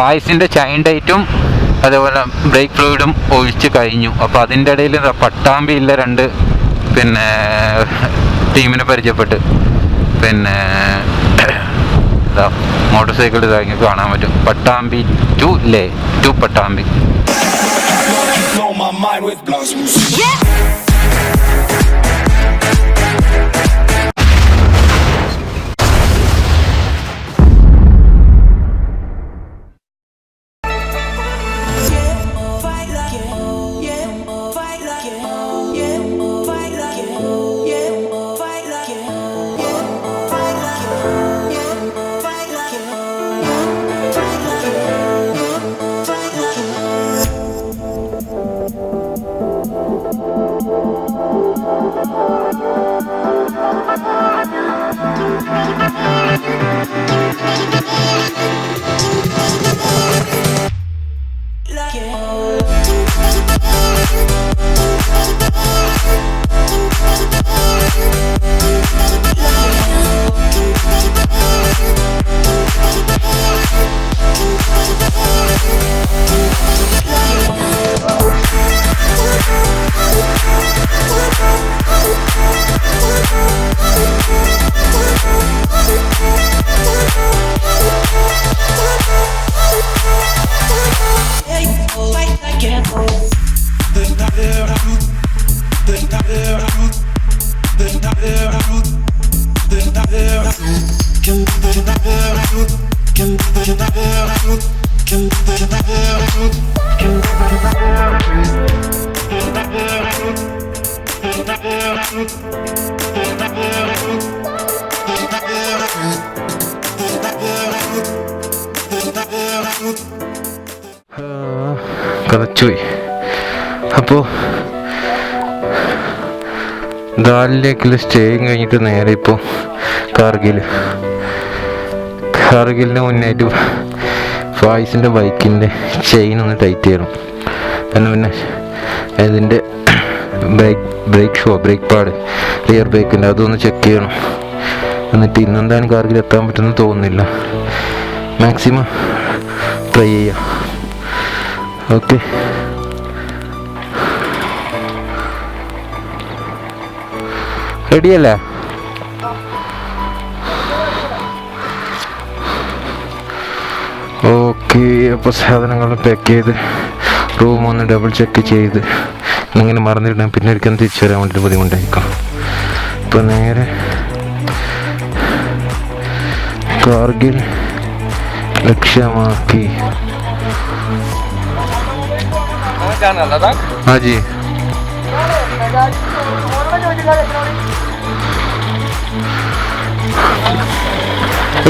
ഫായ്സിൻ്റെ chain ഡേറ്റും അതേപോലെ break ഫ്ലൂയിഡും ഒഴിച്ച് കഴിഞ്ഞു. അപ്പോൾ അതിൻ്റെ ഇടയിൽ പട്ടാമ്പിയിലെ 2 പിന്നെ ടീമിനെ പരിചയപ്പെട്ട് പിന്നെ മോട്ടോർ സൈക്കിൾ ഇതാക്കി കാണാൻ പറ്റും. പട്ടാമ്പി ടു ലേ ടു പട്ടാമ്പി. കതച്ചുപോയി. അപ്പോൾ ദാലിലേക്കുള്ള സ്റ്റേയും കഴിഞ്ഞിട്ട് നേരെ ഇപ്പോൾ കാർഗിലിന് മുന്നായിട്ട് ഫായ്സിൻ്റെ ബൈക്കിൻ്റെ ചെയിൻ ഒന്ന് ടൈറ്റ് ചെയ്യണം. കാരണം പിന്നെ അതിൻ്റെ ബ്രേക്ക് പാഡ് റിയർ ബ്രേക്കിൻ്റെ അതൊന്ന് ചെക്ക് ചെയ്യണം. എന്നിട്ട് ഇന്നെന്തായാലും കാർഗിൽ എത്താൻ പറ്റുമെന്ന് തോന്നുന്നില്ല. മാക്സിമം ട്രൈ ചെയ്യാം. ഓക്കെ, റെഡിയല്ലേ? ഓക്കെ, അപ്പോൾ സാധനങ്ങൾ പാക്ക് ചെയ്ത് റൂം ഒന്ന് ഡബിൾ ചെക്ക് ചെയ്ത് ഇങ്ങനെ മറന്നിടണം. പിന്നെ ഒരിക്കലും തിരിച്ചു വരാൻ വേണ്ടിയിട്ട് ബുദ്ധിമുട്ടായിരിക്കും. ഇപ്പോൾ നേരെ കാർഗിൽ ലക്ഷ്യമാക്കി. हाँ जी,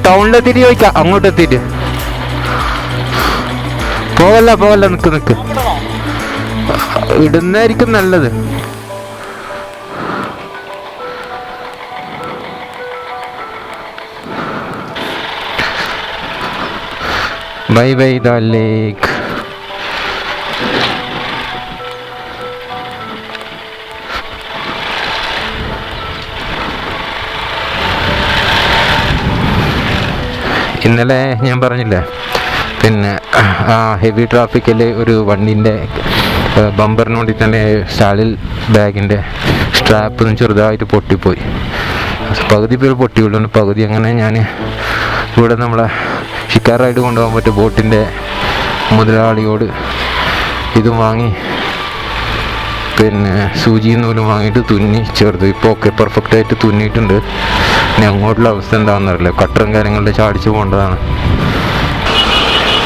ടൗണിലെത്തിയിട്ട് ചോദിക്കാം. അങ്ങോട്ട് എത്തിയിട്ട് പോകല്ല നിക്ക് ഇടുന്നായിരിക്കും നല്ലത്. ബൈ ബൈ ദ ലേക്ക്. ഇന്നലെ ഞാൻ പറഞ്ഞില്ലേ, പിന്നെ ഹെവി ട്രാഫിക്കിൽ ഒരു വണ്ടീൻ്റെ ബമ്പറിന് വേണ്ടി തന്നെ സ്റ്റാലിൽ ബാഗിൻ്റെ സ്ട്രാപ്പ് ചെറുതായിട്ട് പൊട്ടിപ്പോയി. പകുതി പേര് പൊട്ടിയുള്ളൂ, പകുതി അങ്ങനെ ഞാൻ ഇവിടെ നമ്മളെ ഷിക്കാറായിട്ട് കൊണ്ടുപോകാൻ പറ്റിയ ബോട്ടിൻ്റെ മുതലാളിയോട് ഇതും വാങ്ങി പിന്നെ സൂചി നൂലും വാങ്ങിയിട്ട് തുന്നി ചേർത്ത്. ഇപ്പോൾ ഒക്കെ പെർഫെക്റ്റായിട്ട് തുന്നിയിട്ടുണ്ട്. ഇനി അങ്ങോട്ടുള്ള അവസ്ഥ എന്താണെന്നറിയില്ല. കട്ടറും കാര്യങ്ങളുടെ ചാടിച്ചു പോകേണ്ടതാണ്.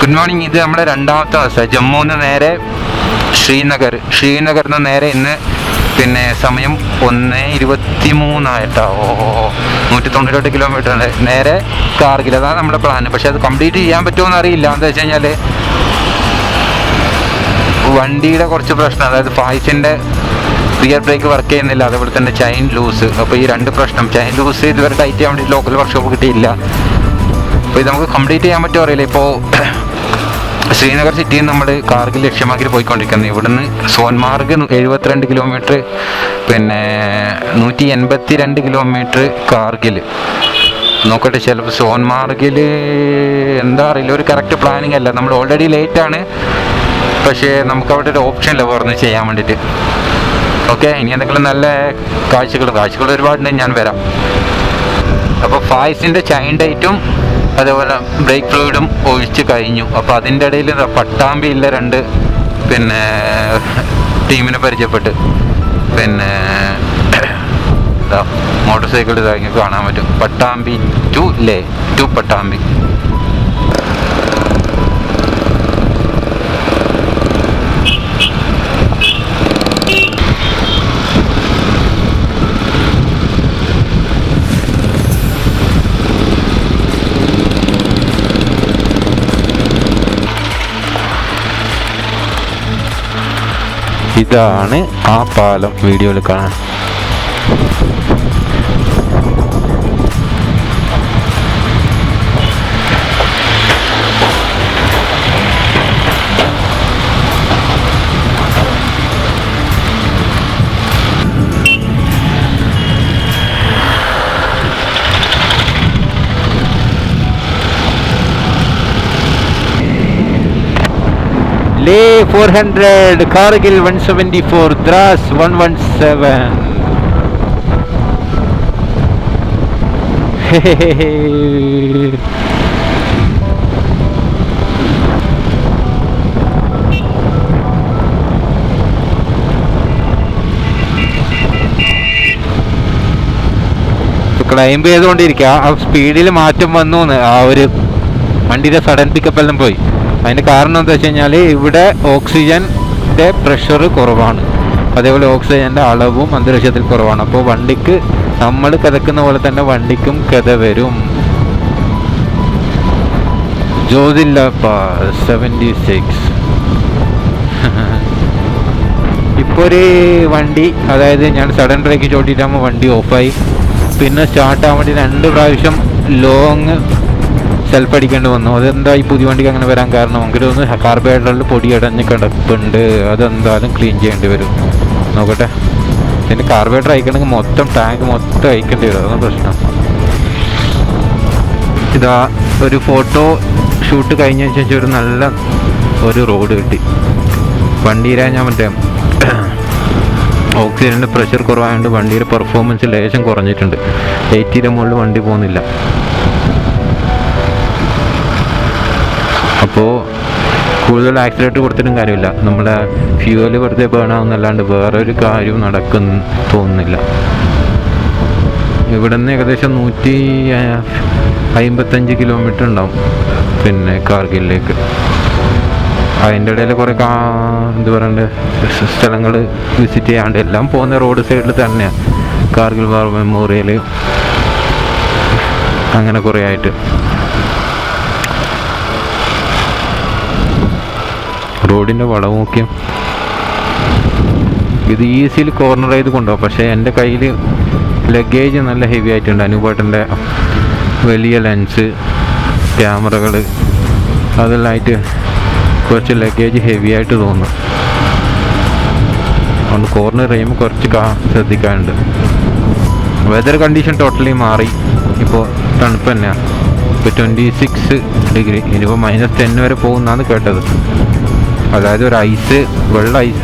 Good morning. ഇത് നമ്മുടെ 2ാമത്തെ അവസ്ഥ. ജമ്മുന്ന് നേരെ ശ്രീനഗറിൽ നിന്ന് നേരെ ഇന്ന് പിന്നെ സമയം 1:23 198 കിലോമീറ്റർ നേരെ കാർഗിൽ. അതാണ് നമ്മുടെ പ്ലാൻ. പക്ഷെ അത് കംപ്ലീറ്റ് ചെയ്യാൻ പറ്റുമോ അറിയില്ല. എന്താ വെച്ച് കഴിഞ്ഞാൽ വണ്ടിയുടെ കുറച്ച് പ്രശ്നം, അതായത് ഫായ്സിൻ്റെ റിയർ ബ്രേക്ക് വർക്ക് ചെയ്യുന്നില്ല, അതുപോലെ തന്നെ ചെയിൻ ലൂസ്. അപ്പോൾ ഈ 2 പ്രശ്നം, ചെയിൻ ലൂസ് ഇതുവരെ ടൈറ്റ് ചെയ്യാൻ വേണ്ടി ലോക്കൽ വർക്ക്ഷോപ്പ് കിട്ടിയില്ല. അപ്പോൾ ഇത് നമുക്ക് കംപ്ലീറ്റ് ചെയ്യാൻ പറ്റുമോ അറിയില്ല. ഇപ്പോൾ ശ്രീനഗർ സിറ്റിയിൽ നമ്മൾ കാർഗിൽ ലക്ഷ്യമാക്കി പോയിക്കൊണ്ടിരിക്കുന്നത്. ഇവിടുന്ന് സോൻമാർഗ് 72 കിലോമീറ്റർ, പിന്നെ 182 കിലോമീറ്റർ കാർഗിൽ. നോക്കട്ടെ. ചിലപ്പോൾ സോൻമാർഗിൽ എന്താ അറിയില്ല, ഒരു കറക്റ്റ് പ്ലാനിങ് അല്ല. നമ്മൾ ഓൾറെഡി ലേറ്റാണ്, പക്ഷേ നമുക്ക് അവിടെ ഒരു ഓപ്ഷൻ ഇല്ല വേറെ ചെയ്യാൻ വേണ്ടിയിട്ട്. ഓക്കെ, ഇനി എന്തെങ്കിലും നല്ല കാഴ്ചകൾ ഒരുപാടുണ്ടെങ്കിൽ ഞാൻ വരാം. അപ്പോൾ ഫായ്സിൻ്റെ ചൈൻ ഡേറ്റും അതേപോലെ ബ്രേക്ക് ഫ്ലൂയിഡും ഒഴിച്ച് കഴിഞ്ഞു. അപ്പോൾ അതിൻ്റെ ഇടയിൽ പട്ടാമ്പിയിലെ 2 പിന്നെ ടീമിനെ പരിചയപ്പെട്ട് പിന്നെ മോട്ടോർ സൈക്കിൾ ഇതാക്കി കാണാൻ പറ്റും. പട്ടാമ്പി ടു ലേ ടു പട്ടാമ്പി. ഇതാണ് ആ പാലം വീഡിയോയിൽ കാണാൻ. Leh 400, Kargil 174, Dras 117. ക്ലൈംബ് ചെയ്തുകൊണ്ടിരിക്കുക. ആ സ്പീഡിൽ മാറ്റം വന്നു. ആ ഒരു വണ്ടിയുടെ സഡൻ പിക്കപ്പ് എല്ലാം പോയി. അതിൻ്റെ കാരണം എന്താ വെച്ച് കഴിഞ്ഞാൽ ഇവിടെ ഓക്സിജൻ്റെ പ്രഷർ കുറവാണ്, അതേപോലെ ഓക്സിജൻ്റെ അളവും അന്തരീക്ഷത്തിൽ കുറവാണ്. അപ്പോൾ വണ്ടിക്ക് നമ്മൾ കിതക്കുന്ന പോലെ തന്നെ വണ്ടിക്കും കിത വരും. ജോതില്ല 76. ഇപ്പോൾ ഒരു വണ്ടി, അതായത് ഞാൻ സഡൻ ബ്രേക്ക് ചോട്ടിയിട്ടാകുമ്പോൾ വണ്ടി ഓഫായി. പിന്നെ സ്റ്റാർട്ടാകാൻ വേണ്ടി 2 പ്രാവശ്യം ലോങ് സെൽഫ് അടിക്കേണ്ടി വന്നു. അതെന്താ ഈ പുതിയ വണ്ടിക്ക് അങ്ങനെ വരാൻ കാരണം? എനിക്ക് തോന്നുന്നു കാർബറേറ്ററിൽ പൊടി അടഞ്ഞ് കിടപ്പുണ്ട്, അതെന്തായാലും ക്ലീൻ ചെയ്യേണ്ടി വരും. നോക്കട്ടെ. പിന്നെ കാർബറേറ്റർ അയക്കണമെങ്കിൽ മൊത്തം ടാങ്ക് മൊത്തം അയക്കേണ്ടി വരും, അതാണ് പ്രശ്നം. ഇതാ ഒരു ഫോട്ടോ ഷൂട്ട് കഴിഞ്ഞ ശേഷം ഒരു നല്ല റോഡ് കിട്ടി. വണ്ടിയിലെ ഞാൻ മറ്റേ ഓക്സിജൻ്റെ പ്രഷർ കുറവായതുകൊണ്ട് വണ്ടിയുടെ പെർഫോമൻസ് ലേശം കുറഞ്ഞിട്ടുണ്ട്. 80യുടെ മുകളിൽ വണ്ടി പോകുന്നില്ല. അപ്പോൾ കൂടുതൽ ആക്സിലേറ്റർ കൊടുത്തിട്ടും കാര്യമില്ല. നമ്മുടെ ഫ്യൂവൽ വെറുതെ ബേണാവുന്നല്ലാണ്ട് വേറൊരു കാര്യവും നടക്കുന്നു തോന്നുന്നില്ല. ഇവിടെ നിന്ന് ഏകദേശം 155 കിലോമീറ്റർ ഉണ്ടാവും പിന്നെ കാർഗിലേക്ക്. അതിൻ്റെ ഇടയിൽ കുറേ എന്താ പറയണ്ടേ സ്ഥലങ്ങൾ വിസിറ്റ് ചെയ്യാണ്ട് എല്ലാം പോകുന്ന റോഡ് സൈഡിൽ തന്നെയാണ്. കാർഗിൽ വാർ മെമ്മോറിയൽ അങ്ങനെ കുറേ ആയിട്ട്. റോഡിൻ്റെ വളവ് നോക്കിയാൽ ഇത് ഈസിയിൽ കോർണർ ചെയ്ത് കൊണ്ടുപോകും. പക്ഷേ എൻ്റെ കയ്യിൽ ലഗേജ് നല്ല ഹെവി ആയിട്ടുണ്ട്. അനുപാട്ടൻ്റെ വലിയ ലെൻസ്, ക്യാമറകൾ അതെല്ലാം ആയിട്ട് കുറച്ച് ലഗേജ് ഹെവി ആയിട്ട് തോന്നും. അതുകൊണ്ട് കോർണർ ചെയ്യുമ്പോൾ കുറച്ച് ശ്രദ്ധിക്കാനുണ്ട്. വെതർ കണ്ടീഷൻ ടോട്ടലി മാറി. ഇപ്പോൾ തണുപ്പ് തന്നെയാണ്. ഇപ്പോൾ 26 ഡിഗ്രി. ഇനിയിപ്പോൾ -10 വരെ പോകുന്നതാണ് കേട്ടത്. അതായത് ഒരു ഐസ്, വെള്ള ഐസ്.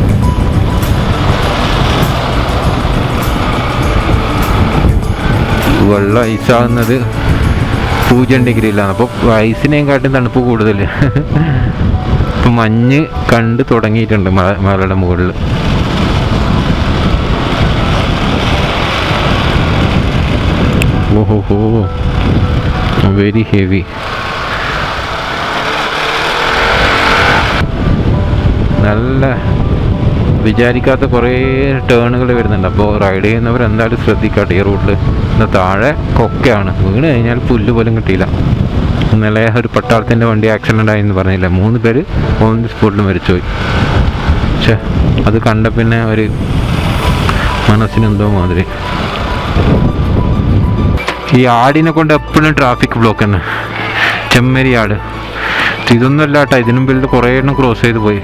വെള്ള ഐസാകുന്നത് 0 ഡിഗ്രിയിലാണ്. അപ്പോൾ ഐസിനെയും കാട്ടും തണുപ്പ് കൂടുതൽ. ഇപ്പം മഞ്ഞ് കണ്ട് തുടങ്ങിയിട്ടുണ്ട് മലയുടെ മുകളിൽ. ഓഹോ, വെരി ഹെവി. നല്ല വിചാരിക്കാത്ത കുറേ ടേണുകൾ വരുന്നുണ്ട്. അപ്പോൾ റൈഡ് ചെയ്യുന്നവർ എന്തായാലും ശ്രദ്ധിക്കട്ടെ. ഈ റൂട്ടിൽ താഴെ കൊക്കയാണ്, വീണ് കഴിഞ്ഞാൽ പുല്ല് പോലും കിട്ടിയില്ല. ഇന്നലെ ഒരു പട്ടാളത്തിൻ്റെ വണ്ടി ആക്സിഡൻ്റ് ആയെന്ന് പറഞ്ഞില്ല, 3 പേര് ഓൺ ദി സ്പോട്ടിൽ മരിച്ചുപോയി. പക്ഷേ അത് കണ്ട പിന്നെ ഒരു മനസ്സിനെന്തോ മാതിരി. ഈ ആടിനെ കൊണ്ട് എപ്പോഴും ട്രാഫിക് ബ്ലോക്ക് തന്നെ. ചെമ്മരി ആട് ഇതൊന്നും അല്ല കേട്ടോ, ഇതിനും വലുത് കുറേ എണ്ണം ക്രോസ് ചെയ്ത് പോയി.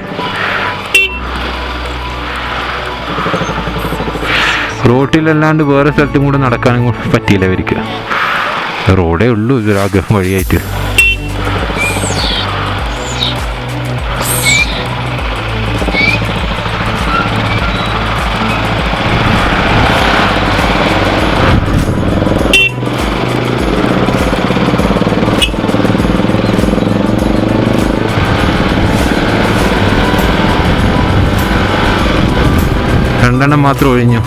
റോട്ടിലല്ലാണ്ട് വേറെ സ്ഥലത്തും കൂടെ നടക്കാനും പറ്റിയില്ല അവർക്ക്. റോഡേ ഉള്ളൂ ഇതൊരാഗ്രഹം വഴിയായിട്ട്. രണ്ടെണ്ണം മാത്രം ഒഴിഞ്ഞു.